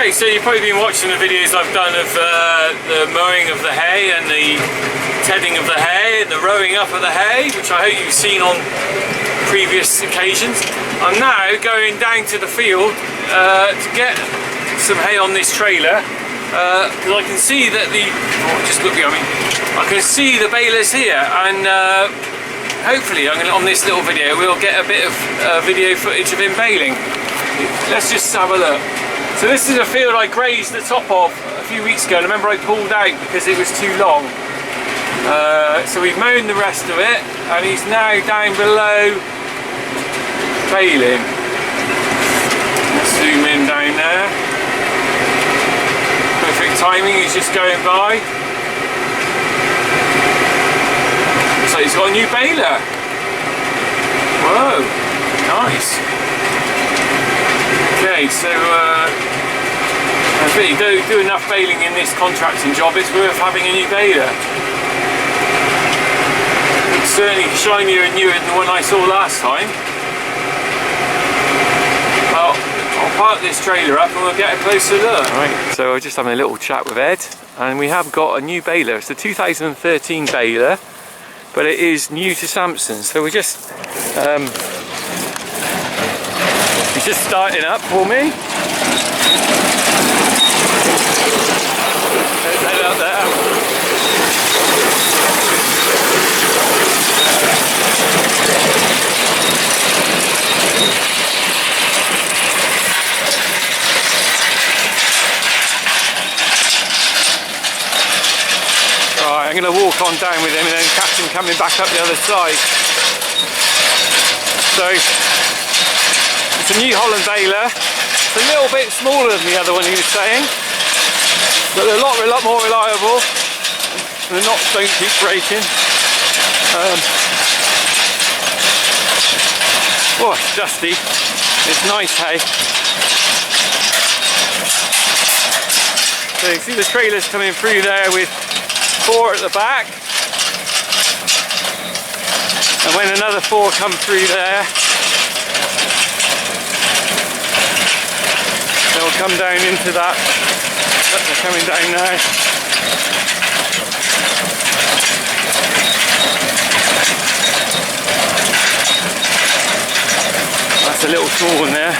Okay, so you've probably been watching the videos I've done of the mowing of the hay and the tedding of the hay and the rowing up of the hay, which I hope you've seen on previous occasions. I'm now going down to the field to get some hay on this trailer because I can see that just look behind me, I can see the balers here, and hopefully on this little video we'll get a bit of video footage of him baling. Let's just have a look. So this is a field I grazed the top of a few weeks ago, and I remember I pulled out because it was too long. So we've mown the rest of it, and he's now down below baling. Let's zoom in down there. Perfect timing, he's just going by. So he's got a new baler. Whoa, nice. Okay, so I think you do enough baling in this contracting job, it's worth having a new baler. It's certainly shinier and newer than the one I saw last time. Well, I'll park this trailer up and we'll get a closer look. Right, so we're just having a little chat with Ed, and we have got a new baler. It's a 2013 baler, but it is new to Samson, so we're just he's just starting up for me. There's Ed up there. Right, I'm going to walk on down with him and then catch him coming back up the other side. So it's a New Holland baler. It's a little bit smaller than the other one he was saying, but they're a lot more reliable. The knots don't keep breaking. Oh, it's dusty. It's nice hay. So you can see the trailers coming through there with 4 at the back, and when another 4 come through there, they'll come down into that. They're coming down now. That's a little small one there.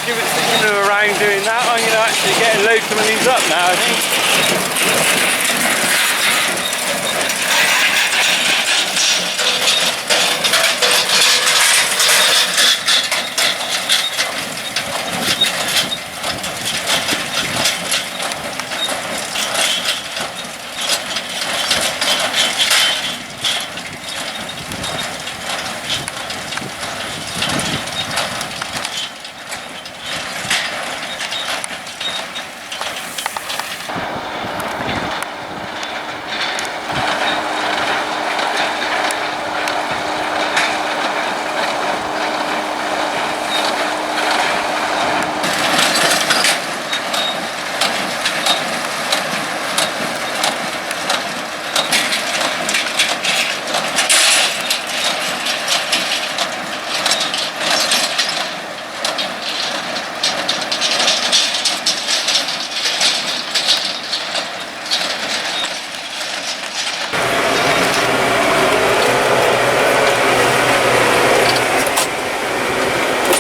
give it around doing that. I'm going to actually get and load some of these up now, I think.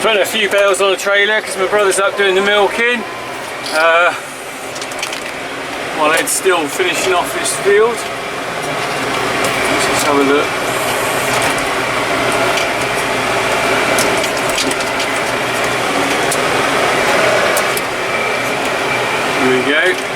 Putting a few bales on the trailer because my brother's up doing the milking while Ed's still finishing off his field. Let's just have a look. Here we go.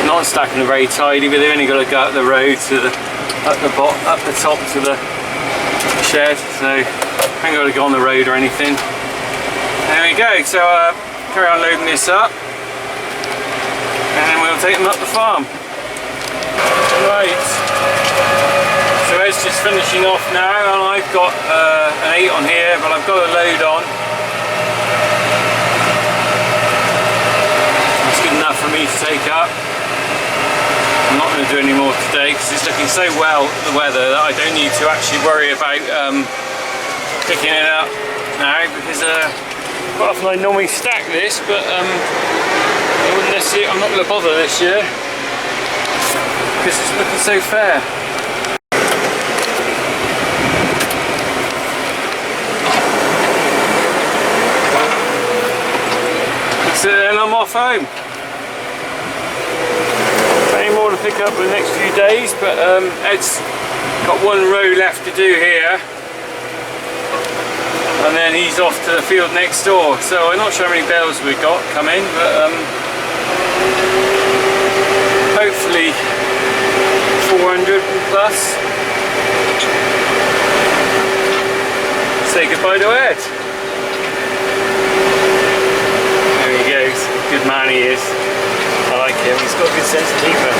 Not stacking them very tidy, but they've only got to go up the road to the up the top to the shed, so I haven't got to go on the road or anything. There we go. So carry on loading this up, and then we'll take them up the farm. Right. So Ed's just finishing off now, and I've got an 8 on here, but I've got a load on. That's good enough for me to take up. I'm not going to do any more today because it's looking so well, the weather, that I don't need to actually worry about picking it up now, because quite often I normally stack this, but I wouldn't necessarily, I'm not going to bother this year because it's looking so fair. So then I'm off home. More to pick up in the next few days, but Ed's got one row left to do here, and then he's off to the field next door. So I'm not sure how many bales we've got coming, but hopefully 400 plus. Say goodbye to Ed. There he goes. Good man he is. I like him, he's got a good sense of humour.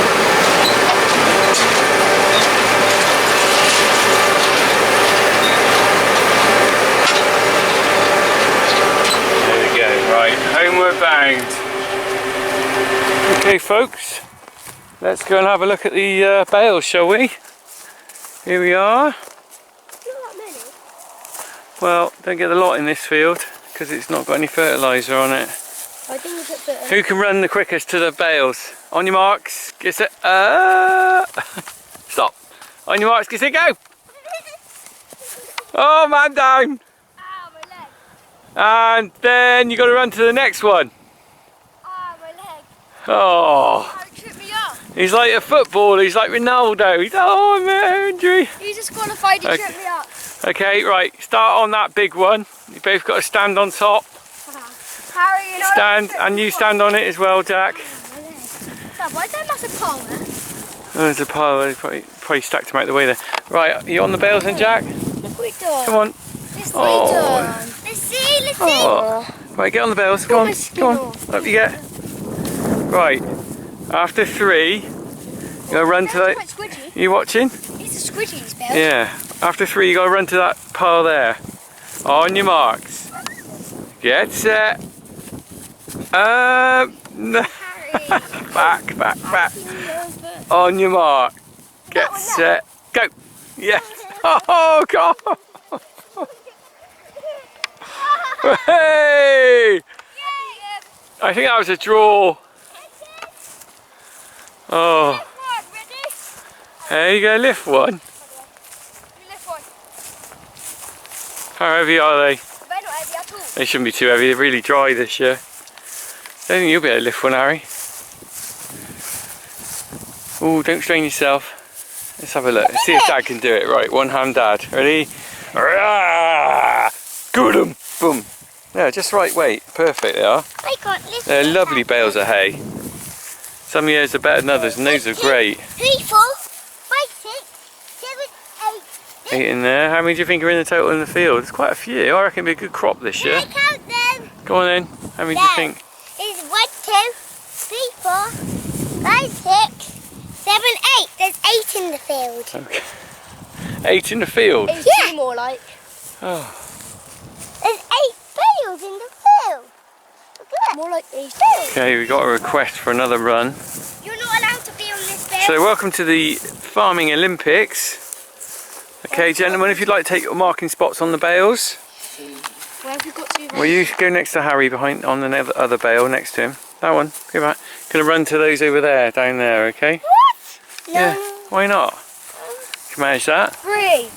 There we go, right, homeward bound. Okay folks, let's go and have a look at the bales, shall we? Here we are. Not that many. Well, don't get a lot in this field because it's not got any fertiliser on it. I think we put the... Who can run the quickest to the bales? On your marks, get set, stop. On your marks, get set, go! Oh, man down! Ow, my leg! And then you got to run to the next one. Ah, my leg! Oh! It tripped me up! He's like a footballer, he's like Ronaldo. He's, oh, man, injury. You disqualified, he tripped me up. Okay, right, start on that big one. You both got to stand on top. Harry, you know, stand, and you stand on it as well, Jack. Dad, why is there a massive pile there? Oh, there's a pile, probably stacked them out the way there. Right, are you on the bales then, Jack? Look what we've done. Come on. This Oh. Let's see. Oh. Right, get on the bells. Go on. Go on. Up you get. Right. After 3, you're going to run to that. Quite squidgy. You watching? It's a squidgy spell. Yeah. After 3, you got to run to that pile there. On your marks. Get set. No. Back. On your mark. Get set. Go. Yes. Oh, God. Hey! I think that was a draw. Oh. Hey, you go lift one. How heavy are they? They're not heavy at all. They shouldn't be too heavy. They're really dry this year. I don't think you'll be able to lift one, Harry. Oh, don't strain yourself. Let's have a look. Let's see if Dad can do it. Right, one hand, Dad. Ready? Good 'em. Boom. Yeah, just right weight. Perfect they are. I can't lift. They're lovely bales of hay. Some years are better than others, and those are great. 3, 4, 5, 6, 7, 8. 8 in there. How many do you think are in the total in the field? There's quite a few. I reckon it'll be a good crop this year. I count them. Go on then. How many do you think? It's 1, 2, 3, 4, 5, 6, 7, 8. There's 8 in the field. Okay. 8 in the field? Yeah. More like. Oh. There's 8 bales in the field. Look at that. More like 8 bales. Okay, we got a request for another run. You're not allowed to be on this bale. So welcome to the Farming Olympics. Okay, gentlemen, if you'd like to take your marking spots on the bales. Where have you got to? Well, you go next to Harry behind on the other bale next to him. That one. Go back. Gonna run to those over there, down there, okay? What? Yeah. Why not? Can you manage that? 3.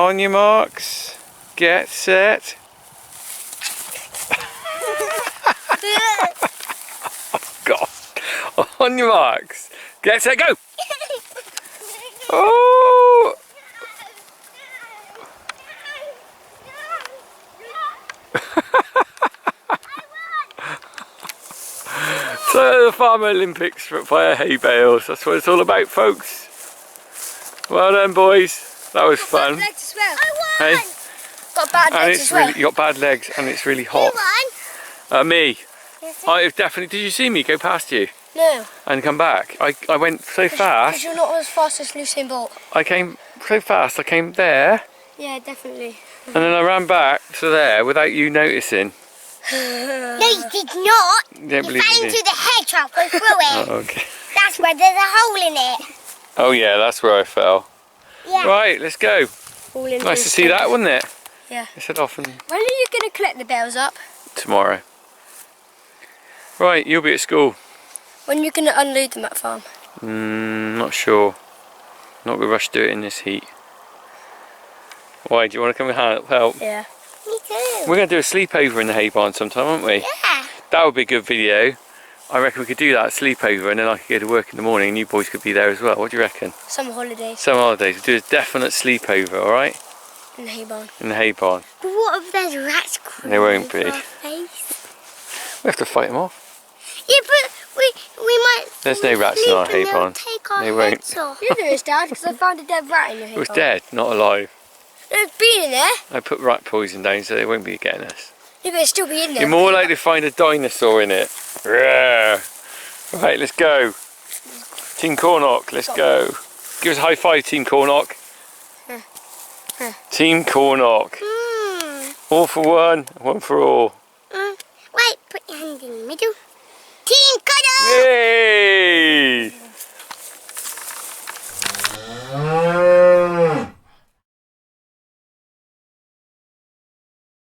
On your marks. Get set. God. On your marks. Get set, go! Oh! So the Farmer Olympics via hay bales. That's what it's all about, folks. Well done, boys. That was fun. Bad legs as well. I Hey? won. Got bad And legs it's as well. really, you got bad legs and it's really hot. Who won? Me. Yes, I definitely. Did you see me go past you No. and come back? I went so Because fast. you're not as fast as Usain Bolt. I came so fast. I came there Yeah, definitely. and then I ran back to there without you noticing. No, you did not. Don't You believe fell me. into the hedge halfway through it. Oh, okay. That's where there's a hole in it. Oh yeah, that's where I fell. Yeah. Right, let's go. All into Nice to the see sand. that, wasn't it? Yeah. Let's head off and When are you going to collect the bales up? tomorrow. Right, you'll be at school. When are you going to unload them at farm? Not sure. Not gonna rush to do it in this heat. Why? Do you want to come and help? Yeah. Me too. We're going to do a sleepover in the hay barn sometime, aren't we? Yeah. That would be a good video. I reckon we could do that sleepover and then I could go to work in the morning and you boys could be there as well. What do you reckon? Summer holidays Some holidays. We'll do a definite sleepover, alright? in the hay barn. In the hay barn. But what if there's rats crawling There won't be. over our face? We have to fight them off. Yeah, but we might. There's no rats in our hay barn. Take our They won't. heads off. You know this, Dad, because I found a dead rat in the hay It was barn. dead, not alive. It's been in there. I put rat poison down so they won't be getting us. Yeah, but it'll still be in there. You're more likely to find a dinosaur in it. Yeah. Right, let's go. Team Cornock, let's go. Give us a high five, Team Cornock. Team Cornock. All for one, one for all. Wait, put your hand in the middle. Team Cuddle! Yay!